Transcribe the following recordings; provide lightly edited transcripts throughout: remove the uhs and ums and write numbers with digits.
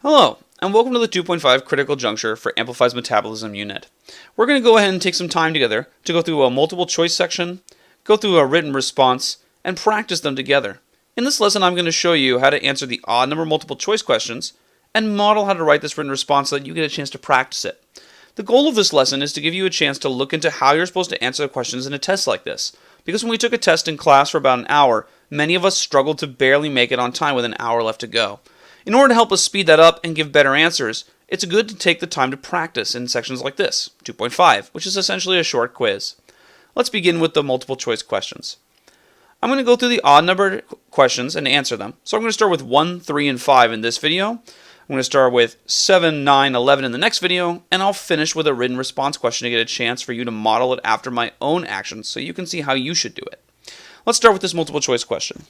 Hello, and welcome to the 2.5 critical juncture for Amplify's Metabolism unit. We're going to go ahead and take some time together to go through a multiple choice section, go through a written response, and practice them together. In this lesson, I'm going to show you how to answer the odd number multiple choice questions and model how to write this written response so that you get a chance to practice it. The goal of this lesson is to give you a chance to look into how you're supposed to answer the questions in a test like this. Because when we took a test in class for about an hour, many of us struggled to barely make it on time with an hour left to go. In order to help us speed that up and give better answers, it's good to take the time to practice in sections like this, 2.5, which is essentially a short quiz. Let's begin with the multiple choice questions. I'm going to go through the odd number questions and answer them. So I'm going to start with 1, 3, and 5 in this video. I'm going to start with 7, 9, 11 in the next video, and I'll finish with a written response question to get a chance for you to model it after my own actions so you can see how you should do it. Let's start with this multiple choice question.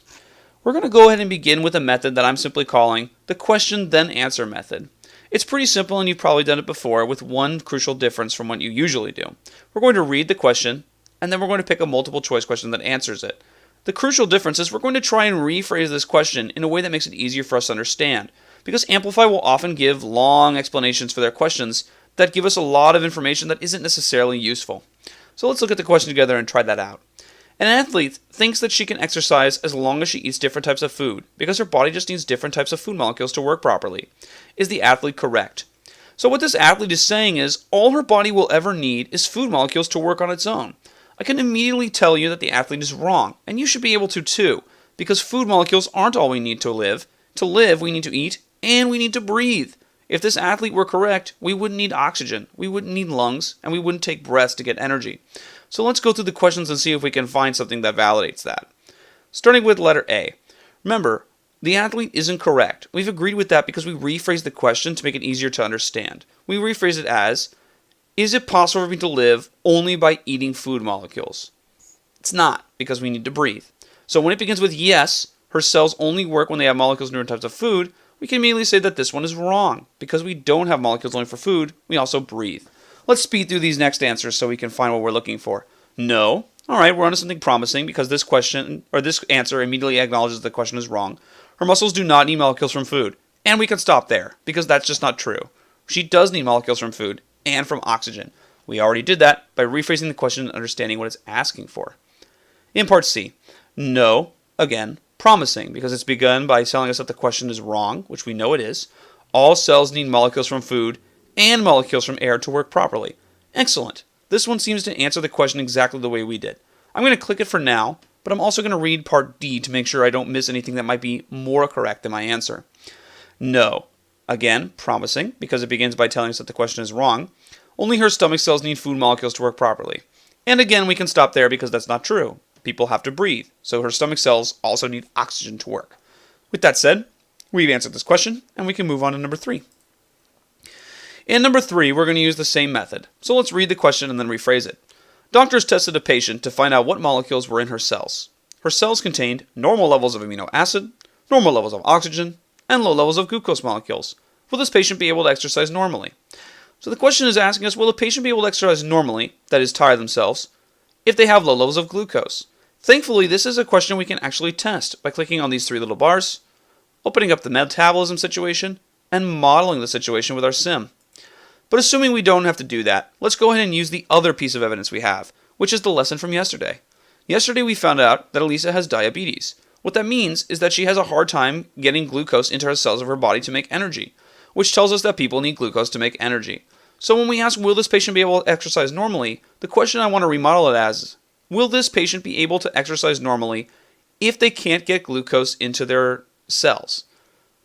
We're going to go ahead and begin with a method that I'm simply calling the question then answer method. It's pretty simple and you've probably done it before with one crucial difference from what you usually do. We're going to read the question and then we're going to pick a multiple choice question that answers it. The crucial difference is we're going to try and rephrase this question in a way that makes it easier for us to understand, because Amplify will often give long explanations for their questions that give us a lot of information that isn't necessarily useful. So let's look at the question together and try that out. An athlete thinks that she can exercise as long as she eats different types of food because her body just needs different types of food molecules to work properly. Is the athlete correct? So what this athlete is saying is all her body will ever need is food molecules to work on its own. I can immediately tell you that the athlete is wrong, and you should be able to too, because food molecules aren't all we need to live. To live, we need to eat, and we need to breathe. If this athlete were correct, we wouldn't need oxygen, we wouldn't need lungs, and we wouldn't take breaths to get energy. So let's go through the questions and see if we can find something that validates that. Starting with letter A. Remember, the athlete isn't correct. We've agreed with that because we rephrased the question to make it easier to understand. We rephrased it as, is it possible for me to live only by eating food molecules? It's not, because we need to breathe. So when it begins with yes, her cells only work when they have molecules in different types of food, we can immediately say that this one is wrong. Because we don't have molecules only for food, we also breathe. Let's speed through these next answers so we can find what we're looking for. No. Alright, we're onto something promising because this question, or this answer immediately acknowledges the question is wrong. Her muscles do not need molecules from food. And we can stop there, because that's just not true. She does need molecules from food and from oxygen. We already did that by rephrasing the question and understanding what it's asking for. In part C, no, again, promising, because it's begun by telling us that the question is wrong, which we know it is. All cells need molecules from food and molecules from air to work properly. Excellent. This one seems to answer the question exactly the way we did. I'm going to click it for now, but I'm also going to read part D to make sure I don't miss anything that might be more correct than my answer. No. Again, promising, because it begins by telling us that the question is wrong. Only her stomach cells need food molecules to work properly. And again, we can stop there because that's not true. People have to breathe, so her stomach cells also need oxygen to work. With that said, we've answered this question, and we can move on to number 3. In number 3, we're going to use the same method. So let's read the question and then rephrase it. Doctors tested a patient to find out what molecules were in her cells. Her cells contained normal levels of amino acid, normal levels of oxygen, and low levels of glucose molecules. Will this patient be able to exercise normally? So the question is asking us, will the patient be able to exercise normally, that is, tire themselves, if they have low levels of glucose? Thankfully, this is a question we can actually test by clicking on these 3 little bars, opening up the metabolism situation, and modeling the situation with our sim. But assuming we don't have to do that, let's go ahead and use the other piece of evidence we have, which is the lesson from yesterday. Yesterday we found out that Elisa has diabetes. What that means is that she has a hard time getting glucose into her cells of her body to make energy, which tells us that people need glucose to make energy. So when we ask, will this patient be able to exercise normally, the question I want to remodel it as is, will this patient be able to exercise normally if they can't get glucose into their cells?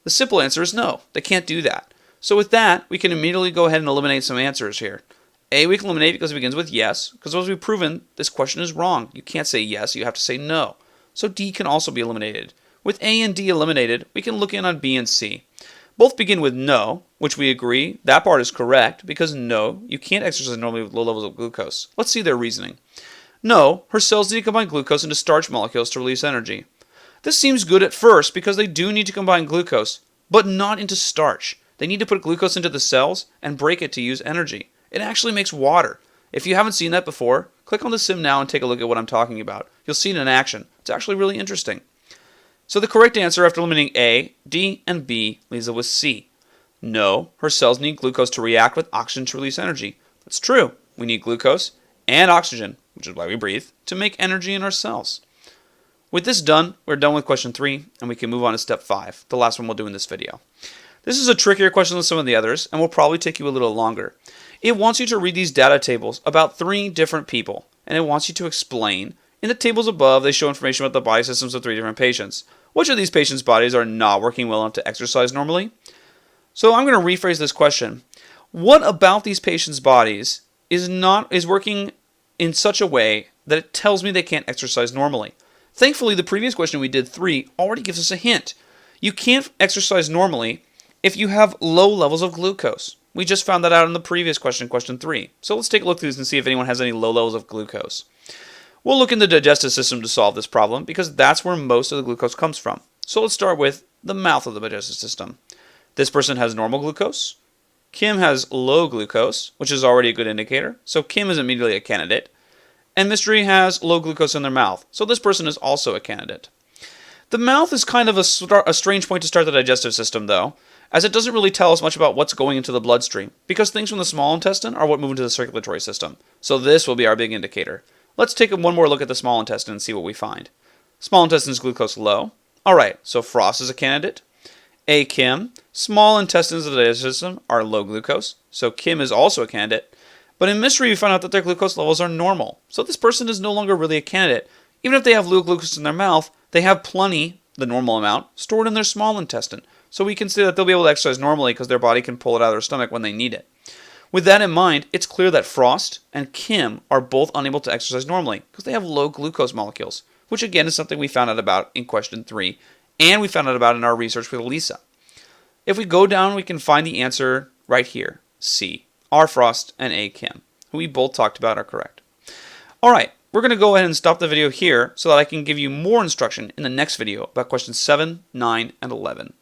The simple answer is no, they can't do that. So with that, we can immediately go ahead and eliminate some answers here. A, we can eliminate because it begins with yes, because as we've proven, this question is wrong. You can't say yes, you have to say no. So D can also be eliminated. With A and D eliminated, we can look in on B and C. Both begin with no, which we agree, that part is correct, because no, you can't exercise normally with low levels of glucose. Let's see their reasoning. No, her cells need to combine glucose into starch molecules to release energy. This seems good at first because they do need to combine glucose, but not into starch. They need to put glucose into the cells and break it to use energy. It actually makes water. If you haven't seen that before, click on the sim now and take a look at what I'm talking about. You'll see it in action. It's actually really interesting. So the correct answer after eliminating A, D, and B leaves us with C. No, her cells need glucose to react with oxygen to release energy. That's true. We need glucose and oxygen, which is why we breathe, to make energy in our cells. With this done, we're done with question 3, and we can move on to step 5, the last one we'll do in this video. This is a trickier question than some of the others, and will probably take you a little longer. It wants you to read these data tables about 3 different people, and it wants you to explain. In the tables above, they show information about the body systems of 3 different patients. Which of these patients' bodies are not working well enough to exercise normally? So I'm going to rephrase this question. What about these patients' bodies is working in such a way that it tells me they can't exercise normally? Thankfully, the previous question we did 3 already gives us a hint. You can't exercise normally if you have low levels of glucose. We just found that out in the previous question, question 3. So let's take a look through this and see if anyone has any low levels of glucose. We'll look in the digestive system to solve this problem because that's where most of the glucose comes from. So let's start with the mouth of the digestive system. This person has normal glucose. Kim has low glucose, which is already a good indicator. So Kim is immediately a candidate. And Mystery has low glucose in their mouth. So this person is also a candidate. The mouth is kind of a strange point to start the digestive system, though, as it doesn't really tell us much about what's going into the bloodstream, because things from the small intestine are what move into the circulatory system. So this will be our big indicator. Let's take one more look at the small intestine and see what we find. Small intestine is glucose low. Alright, so Frost is a candidate. Kim, small intestines of the digestive system are low glucose, so Kim is also a candidate. But in Mystery, we found out that their glucose levels are normal, so this person is no longer really a candidate. Even if they have low glucose in their mouth, they have plenty, the normal amount, stored in their small intestine. So we can say that they'll be able to exercise normally because their body can pull it out of their stomach when they need it. With that in mind, it's clear that Frost and Kim are both unable to exercise normally because they have low glucose molecules, which again is something we found out about in question 3, and we found out about in our research with Lisa. If we go down, we can find the answer right here, C. R. Frost and A. Kim, who we both talked about are correct. Alright, we're going to go ahead and stop the video here so that I can give you more instruction in the next video about questions 7, 9, and 11.